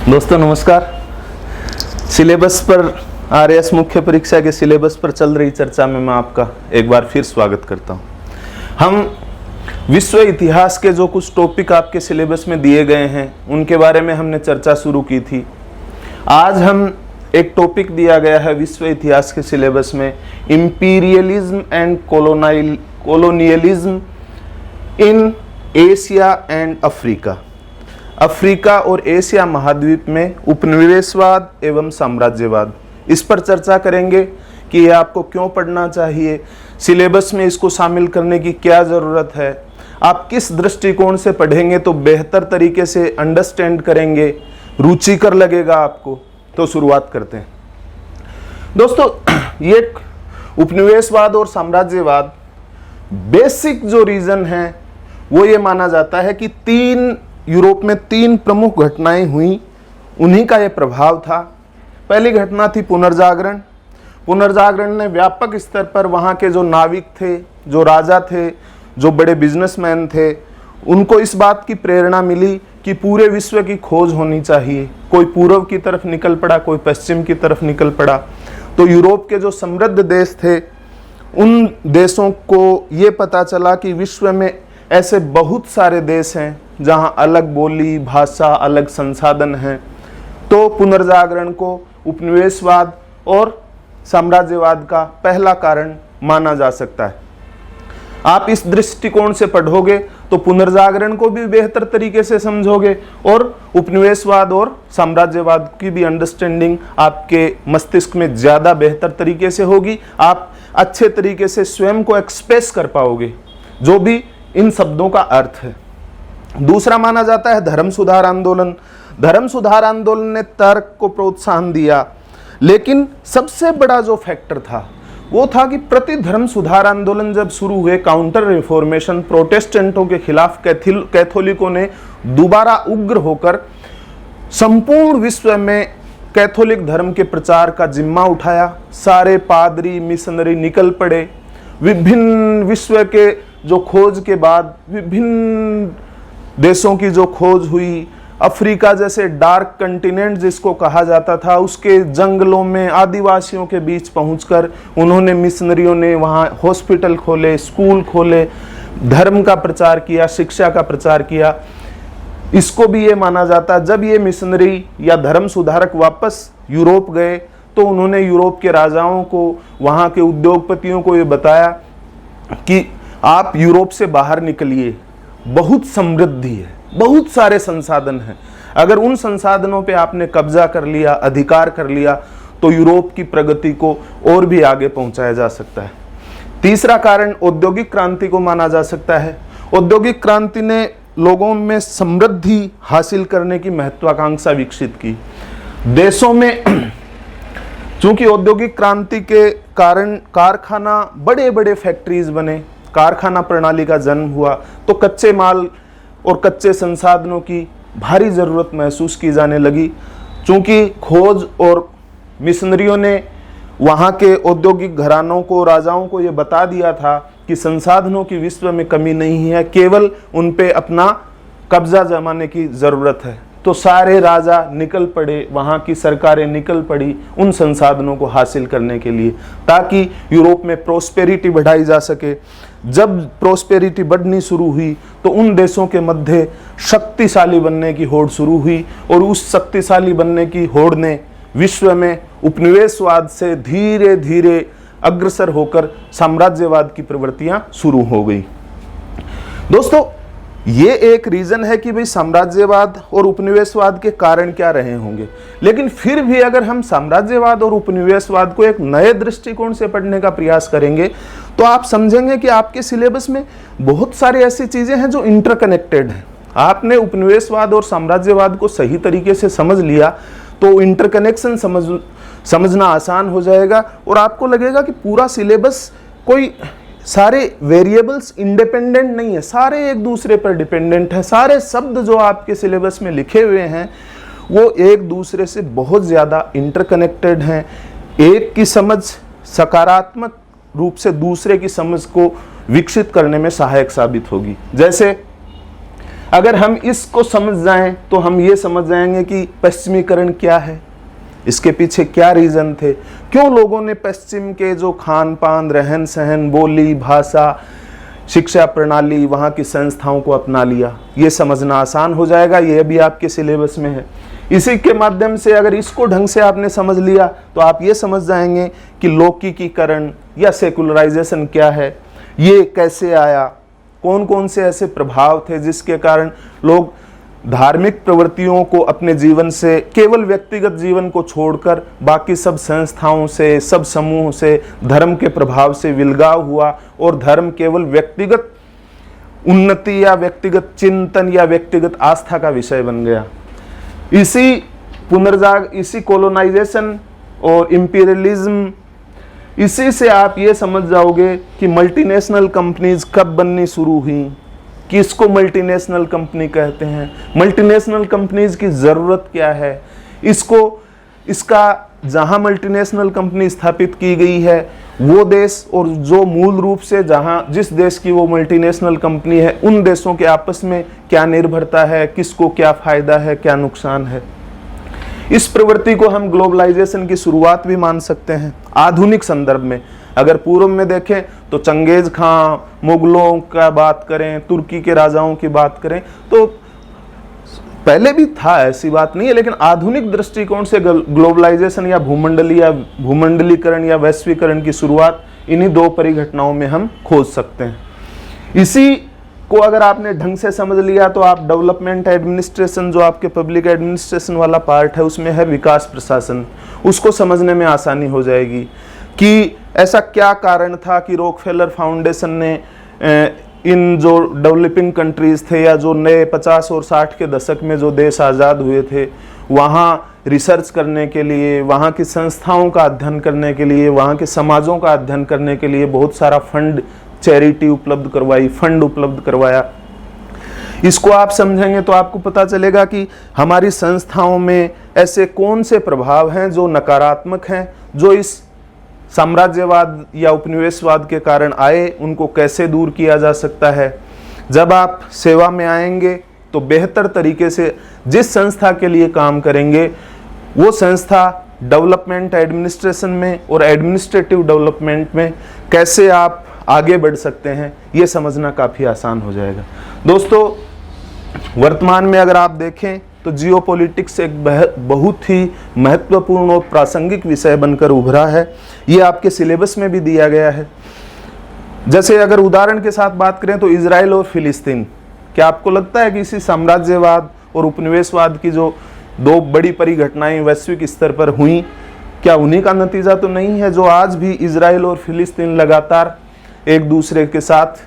दोस्तों नमस्कार। सिलेबस पर आरएएस मुख्य परीक्षा के सिलेबस पर चल रही चर्चा में मैं आपका एक बार फिर स्वागत करता हूं। हम विश्व इतिहास के जो कुछ टॉपिक आपके सिलेबस में दिए गए हैं उनके बारे में हमने चर्चा शुरू की थी। आज हम एक टॉपिक दिया गया है विश्व इतिहास के सिलेबस में, imperialism and colonialism in Asia and Africa. Africa और एशिया महाद्वीप में उपनिवेशवाद एवं साम्राज्यवाद, इस पर चर्चा करेंगे कि यह आपको क्यों पढ़ना चाहिए, सिलेबस में इसको शामिल करने की क्या ज़रूरत है, आप किस दृष्टिकोण से पढ़ेंगे तो बेहतर तरीके से अंडरस्टैंड करेंगे, रुचिकर लगेगा आपको। तो शुरुआत करते हैं। दोस्तों, ये उपनिवेशवाद और साम्राज्यवाद बेसिक जो रीज़न है वो ये माना जाता है कि यूरोप में तीन प्रमुख घटनाएं हुई, उन्हीं का ये प्रभाव था। पहली घटना थी पुनर्जागरण। पुनर्जागरण ने व्यापक स्तर पर वहाँ के जो नाविक थे, जो राजा थे, जो बड़े बिजनेसमैन थे, उनको इस बात की प्रेरणा मिली कि पूरे विश्व की खोज होनी चाहिए। कोई पूर्व की तरफ निकल पड़ा, कोई पश्चिम की तरफ निकल पड़ा। तो यूरोप के जो समृद्ध देश थे उन देशों को ये पता चला कि विश्व में ऐसे बहुत सारे देश हैं जहाँ अलग बोली, भाषा, अलग संसाधन हैं। तो पुनर्जागरण को उपनिवेशवाद और साम्राज्यवाद का पहला कारण माना जा सकता है। आप इस दृष्टिकोण से पढ़ोगे तो पुनर्जागरण को भी बेहतर तरीके से समझोगे और उपनिवेशवाद और साम्राज्यवाद की भी अंडरस्टैंडिंग आपके मस्तिष्क में ज़्यादा बेहतर तरीके से होगी। आप अच्छे तरीके से स्वयं को एक्सप्रेस कर पाओगे जो भी इन शब्दों का अर्थ है। दूसरा माना जाता है धर्म सुधार आंदोलन। धर्म सुधार आंदोलन ने तर्क को प्रोत्साहन दिया, लेकिन सबसे बड़ा जो फैक्टर था वो था कि प्रति धर्म सुधार आंदोलन जब शुरू हुए, काउंटर रिफॉर्मेशन, प्रोटेस्टेंटों के खिलाफ कैथोलिकों ने दोबारा उग्र होकर संपूर्ण विश्व में कैथोलिक धर्म के प्रचार का जिम्मा उठाया। सारे पादरी, मिशनरी निकल पड़े। विभिन्न विश्व के जो खोज के बाद विभिन्न देशों की जो खोज हुई, अफ्रीका जैसे डार्क कंटिनेंट जिसको कहा जाता था, उसके जंगलों में आदिवासियों के बीच पहुंचकर उन्होंने, मिशनरियों ने वहाँ हॉस्पिटल खोले, स्कूल खोले, धर्म का प्रचार किया, शिक्षा का प्रचार किया। इसको भी ये माना जाता है जब ये मिशनरी या धर्म सुधारक वापस यूरोप गए तो उन्होंने यूरोप के राजाओं को, वहाँ के उद्योगपतियों को ये बताया कि आप यूरोप से बाहर निकलिए, बहुत समृद्धि है, बहुत सारे संसाधन हैं। अगर उन संसाधनों पे आपने कब्जा कर लिया, अधिकार कर लिया, तो यूरोप की प्रगति को और भी आगे पहुंचाया जा सकता है। तीसरा कारण औद्योगिक क्रांति को माना जा सकता है। औद्योगिक क्रांति ने लोगों में समृद्धि हासिल करने की महत्वाकांक्षा विकसित की। देशों में चूंकि औद्योगिक क्रांति के कारण कारखाना, बड़े बड़े फैक्ट्रीज बने, कारखाना प्रणाली का जन्म हुआ, तो कच्चे माल और कच्चे संसाधनों की भारी ज़रूरत महसूस की जाने लगी। चूँकि खोज और मिशनरियों ने वहाँ के औद्योगिक घरानों को, राजाओं को ये बता दिया था कि संसाधनों की विश्व में कमी नहीं है, केवल उन पे अपना कब्जा जमाने की ज़रूरत है। तो सारे राजा निकल पड़े, वहाँ की सरकारें निकल पड़ी उन संसाधनों को हासिल करने के लिए, ताकि यूरोप में प्रोस्पेरिटी बढ़ाई जा सके। जब प्रोस्पेरिटी बढ़नी शुरू हुई तो उन देशों के मध्य शक्तिशाली बनने की होड़ शुरू हुई, और उस शक्तिशाली बनने की होड़ ने विश्व में उपनिवेशवाद से धीरे धीरे अग्रसर होकर साम्राज्यवाद की प्रवृत्तियां शुरू हो गई। दोस्तों, ये एक रीजन है कि भाई साम्राज्यवाद और उपनिवेशवाद के कारण क्या रहे होंगे, लेकिन फिर भी अगर हम साम्राज्यवाद और उपनिवेशवाद को एक नए दृष्टिकोण से पढ़ने का प्रयास करेंगे तो आप समझेंगे कि आपके सिलेबस में बहुत सारी ऐसी चीजें हैं जो इंटरकनेक्टेड हैं। आपने उपनिवेशवाद और साम्राज्यवाद को सही तरीके से समझ लिया तो इंटरकनेक्शन समझना आसान हो जाएगा, और आपको लगेगा कि पूरा सिलेबस कोई सारे वेरिएबल्स इंडिपेंडेंट नहीं है, सारे एक दूसरे पर डिपेंडेंट है। सारे शब्द जो आपके सिलेबस में लिखे हुए हैं वो एक दूसरे से बहुत ज़्यादा इंटरकनेक्टेड हैं। एक की समझ सकारात्मक रूप से दूसरे की समझ को विकसित करने में सहायक साबित होगी। जैसे अगर हम इसको समझ जाएं तो हम ये समझ जाएंगे कि पश्चिमीकरण क्या है, इसके पीछे क्या रीजन थे, क्यों लोगों ने पश्चिम के जो खान पान, रहन सहन, बोली, भाषा, शिक्षा प्रणाली, वहाँ की संस्थाओं को अपना लिया। ये समझना आसान हो जाएगा, ये भी आपके सिलेबस में है। इसी के माध्यम से अगर इसको ढंग से आपने समझ लिया तो आप ये समझ जाएंगे कि लौकिकीकरण या सेकुलराइजेशन क्या है, ये कैसे आया, कौन कौन से ऐसे प्रभाव थे जिसके कारण लोग धार्मिक प्रवृत्तियों को अपने जीवन से, केवल व्यक्तिगत जीवन को छोड़कर बाकी सब संस्थाओं से, सब समूह से, धर्म के प्रभाव से विलगाव हुआ और धर्म केवल व्यक्तिगत उन्नति या व्यक्तिगत चिंतन या व्यक्तिगत आस्था का विषय बन गया। इसी पुनर्जाग, इसी कॉलोनाइजेशन और इंपीरियलिज्म, इसी से आप ये समझ जाओगे कि मल्टीनेशनल कंपनीज कब बननी शुरू हुई, किसको मल्टीनेशनल कंपनी कहते हैं, मल्टीनेशनल कंपनीज की ज़रूरत क्या है, इसका जहां मल्टीनेशनल कंपनी स्थापित की गई है वो देश और जो मूल रूप से जिस देश की वो मल्टीनेशनल कंपनी है, उन देशों के आपस में क्या निर्भरता है, किसको क्या फायदा है, क्या नुकसान है। इस प्रवृत्ति को हम ग्लोबलाइजेशन की शुरुआत भी मान सकते हैं आधुनिक संदर्भ में। अगर पूर्व में देखें तो चंगेज खां, मुगलों का बात करें, तुर्की के राजाओं की बात करें तो पहले भी था, ऐसी बात नहीं है, लेकिन आधुनिक दृष्टिकोण से ग्लोबलाइजेशन या भूमंडलीकरण या वैश्वीकरण की शुरुआत इन्हीं दो परिघटनाओं में हम खोज सकते हैं। इसी को अगर आपने ढंग से समझ लिया तो आप डेवलपमेंट एडमिनिस्ट्रेशन, जो आपके पब्लिक एडमिनिस्ट्रेशन वाला पार्ट है, उसमें है विकास प्रशासन, उसको समझने में आसानी हो जाएगी कि ऐसा क्या कारण था कि रॉकफेलर फाउंडेशन ने इन जो डेवलपिंग कंट्रीज थे या जो नए 50 और 60 के दशक में जो देश आज़ाद हुए थे, वहाँ रिसर्च करने के लिए, वहाँ की संस्थाओं का अध्ययन करने के लिए, वहाँ के समाजों का अध्ययन करने के लिए बहुत सारा फंड, चैरिटी उपलब्ध करवाई, फंड उपलब्ध करवाया। इसको आप समझेंगे तो आपको पता चलेगा कि हमारी संस्थाओं में ऐसे कौन से प्रभाव हैं जो नकारात्मक हैं, जो इस साम्राज्यवाद या उपनिवेशवाद के कारण आए, उनको कैसे दूर किया जा सकता है। जब आप सेवा में आएंगे तो बेहतर तरीके से जिस संस्था के लिए काम करेंगे वो संस्था डेवलपमेंट एडमिनिस्ट्रेशन में और एडमिनिस्ट्रेटिव डेवलपमेंट में कैसे आप आगे बढ़ सकते हैं, ये समझना काफ़ी आसान हो जाएगा। दोस्तों, वर्तमान में अगर आप देखें तो जियोपॉलिटिक्स एक बहुत ही महत्वपूर्ण और प्रासंगिक विषय बनकर उभरा है। ये आपके सिलेबस में भी दिया गया है। जैसे अगर उदाहरण के साथ बात करें तो इजराइल और फिलिस्तीन, क्या आपको लगता है कि इसी साम्राज्यवाद और उपनिवेशवाद की जो दो बड़ी परिघटनाएं वैश्विक स्तर पर हुई, क्या उन्हीं का नतीजा तो नहीं है जो आज भी इजराइल और फिलिस्तीन लगातार एक दूसरे के साथ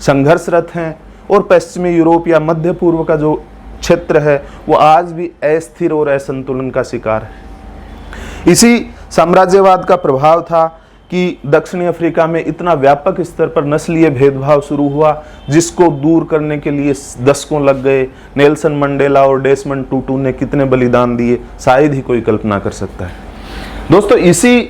संघर्षरत हैं और पश्चिमी यूरोप या मध्य पूर्व का जो क्षेत्र है वो आज भी अस्थिर और असंतुलन का शिकार है। इसी साम्राज्यवाद का प्रभाव था कि दक्षिणी अफ्रीका में इतना व्यापक स्तर पर नस्लीय भेदभाव शुरू हुआ, जिसको दूर करने के लिए दशकों लग गए। नेल्सन मंडेला और डेसमंड टूटू ने कितने बलिदान दिए, शायद ही कोई कल्पना कर सकता है। दोस्तों, इसी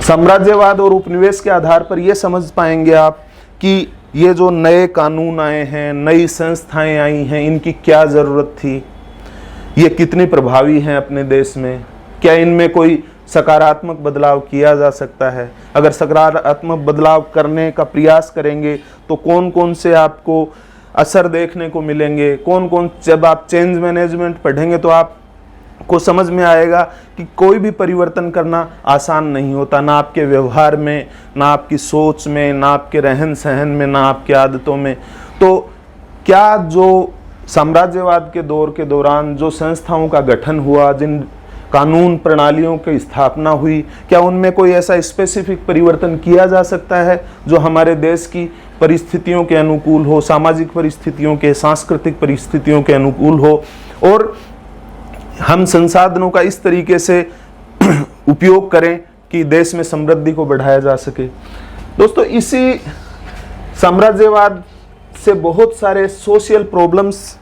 साम्राज्यवाद और उपनिवेश के आधार पर यह समझ पाएंगे आप कि ये जो नए कानून आए हैं, नई संस्थाएं आई हैं, इनकी क्या ज़रूरत थी, ये कितनी प्रभावी हैं अपने देश में, क्या इनमें कोई सकारात्मक बदलाव किया जा सकता है। अगर सकारात्मक बदलाव करने का प्रयास करेंगे तो कौन कौन से आपको असर देखने को मिलेंगे, जब आप चेंज मैनेजमेंट पढ़ेंगे तो आपको समझ में आएगा कि कोई भी परिवर्तन करना आसान नहीं होता, ना आपके व्यवहार में, ना आपकी सोच में, ना आपके रहन सहन में, ना आपकी आदतों में। तो क्या जो साम्राज्यवाद के दौर के दौरान जो संस्थाओं का गठन हुआ, जिन कानून प्रणालियों की स्थापना हुई, क्या उनमें कोई ऐसा स्पेसिफिक परिवर्तन किया जा सकता है जो हमारे देश की परिस्थितियों के अनुकूल हो, सामाजिक परिस्थितियों के, सांस्कृतिक परिस्थितियों के अनुकूल हो, और हम संसाधनों का इस तरीके से उपयोग करें कि देश में समृद्धि को बढ़ाया जा सके। दोस्तों, इसी साम्राज्यवाद से बहुत सारे सोशल प्रॉब्लम्स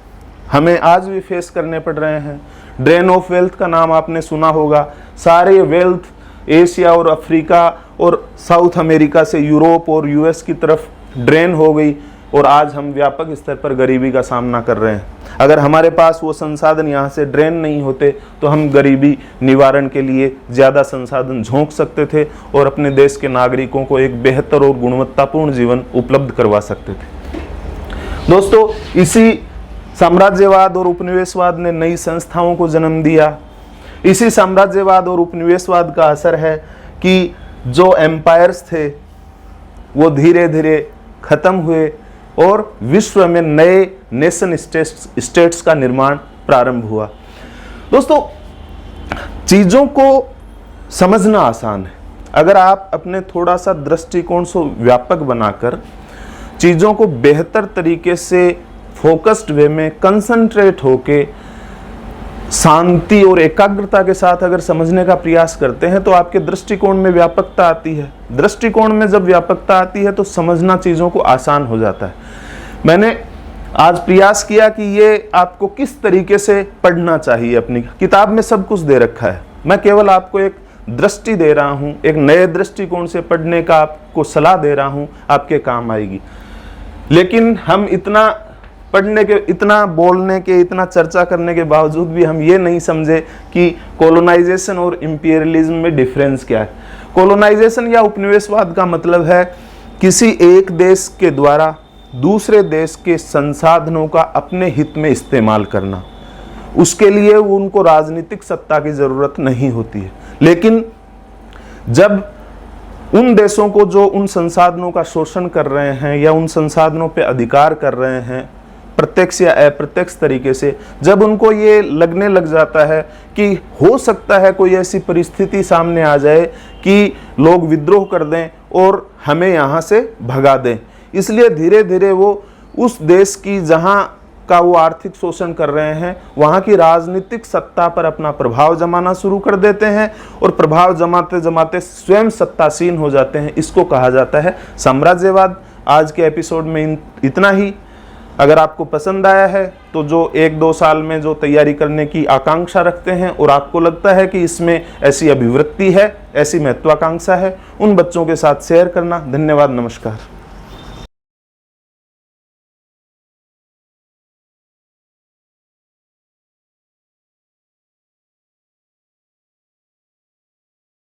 हमें आज भी फेस करने पड़ रहे हैं। ड्रेन ऑफ वेल्थ का नाम आपने सुना होगा। सारे वेल्थ एशिया और अफ्रीका और साउथ अमेरिका से यूरोप और यूएस की तरफ ड्रेन हो गई। और आज हम व्यापक स्तर पर गरीबी का सामना कर रहे हैं। अगर हमारे पास वो संसाधन यहाँ से ड्रेन नहीं होते तो हम गरीबी निवारण के लिए ज़्यादा संसाधन झोंक सकते थे और अपने देश के नागरिकों को एक बेहतर और गुणवत्तापूर्ण जीवन उपलब्ध करवा सकते थे। दोस्तों, इसी साम्राज्यवाद और उपनिवेशवाद ने नई संस्थाओं को जन्म दिया। इसी साम्राज्यवाद और उपनिवेशवाद का असर है कि जो एम्पायर्स थे वो धीरे धीरे खत्म हुए और विश्व में नए नेशन स्टेट्स का निर्माण प्रारंभ हुआ। दोस्तों, चीज़ों को समझना आसान है अगर आप अपने थोड़ा सा दृष्टिकोण से व्यापक बनाकर चीज़ों को बेहतर तरीके से फोकस्ड वे में कंसंट्रेट होके शांति और एकाग्रता के साथ अगर समझने का प्रयास करते हैं तो आपके दृष्टिकोण में व्यापकता आती है। दृष्टिकोण में जब व्यापकता आती है तो समझना चीज़ों को आसान हो जाता है। मैंने आज प्रयास किया कि ये आपको किस तरीके से पढ़ना चाहिए। अपनी किताब में सब कुछ दे रखा है, मैं केवल आपको एक दृष्टि दे रहा हूँ, एक नए दृष्टिकोण से पढ़ने का आपको सलाह दे रहा हूँ, आपके काम आएगी। लेकिन हम इतना पढ़ने के, इतना बोलने के, इतना चर्चा करने के बावजूद भी हम ये नहीं समझे कि कॉलोनाइजेशन और इंपीरियलिज्म में डिफरेंस क्या है। कॉलोनाइजेशन या उपनिवेशवाद का मतलब है किसी एक देश के द्वारा दूसरे देश के संसाधनों का अपने हित में इस्तेमाल करना। उसके लिए उनको राजनीतिक सत्ता की जरूरत नहीं होती है। लेकिन जब उन देशों को जो उन संसाधनों का शोषण कर रहे हैं या उन संसाधनों पे अधिकार कर रहे हैं प्रत्यक्ष या अप्रत्यक्ष तरीके से, जब उनको ये लगने लग जाता है कि हो सकता है कोई ऐसी परिस्थिति सामने आ जाए कि लोग विद्रोह कर दें और हमें यहाँ से भगा दें, इसलिए धीरे धीरे वो उस देश की जहाँ का वो आर्थिक शोषण कर रहे हैं वहाँ की राजनीतिक सत्ता पर अपना प्रभाव जमाना शुरू कर देते हैं और प्रभाव जमाते जमाते स्वयं सत्तासीन हो जाते हैं। इसको कहा जाता है साम्राज्यवाद। आज के एपिसोड में इतना ही। अगर आपको पसंद आया है तो जो 1-2 साल में जो तैयारी करने की आकांक्षा रखते हैं और आपको लगता है कि इसमें ऐसी अभिवृत्ति है, ऐसी महत्वाकांक्षा है, उन बच्चों के साथ शेयर करना। धन्यवाद, नमस्कार।